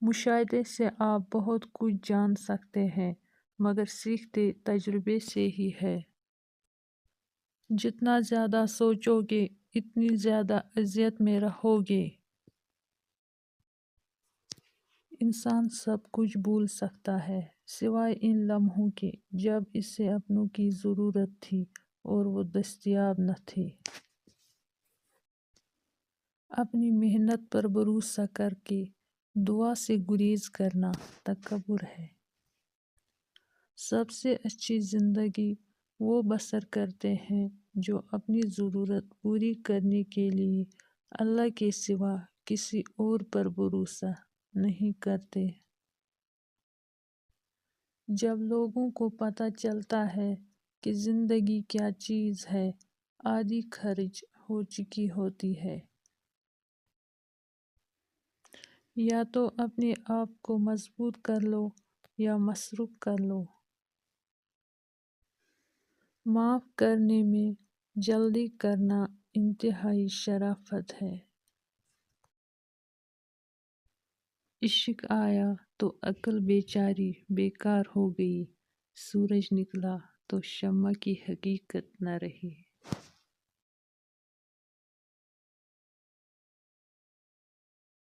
مشاہدے سے آپ بہت کچھ جان سکتے ہیں مگر سیکھتے تجربے سے ہی ہے۔ جتنا زیادہ سوچو گے اتنی زیادہ اذیت میں رہو گے۔ انسان سب کچھ بھول سکتا ہے سوائے ان لمحوں کے جب اسے اپنوں کی ضرورت تھی اور وہ دستیاب نہ تھے۔ اپنی محنت پر بھروسہ کر کے دعا سے گریز کرنا تکبر ہے۔ سب سے اچھی زندگی وہ بسر کرتے ہیں جو اپنی ضرورت پوری کرنے کے لیے اللہ کے سوا کسی اور پر بھروسہ نہیں کرتے۔ جب لوگوں کو پتہ چلتا ہے کہ زندگی کیا چیز ہے، آدھی خرچ ہو چکی ہوتی ہے۔ یا تو اپنے آپ کو مضبوط کر لو یا مصروف کر لو۔ معاف کرنے میں جلدی کرنا انتہائی شرافت ہے۔ عشق آیا تو عقل بیچاری بیکار ہو گئی، سورج نکلا تو شمع کی حقیقت نہ رہی۔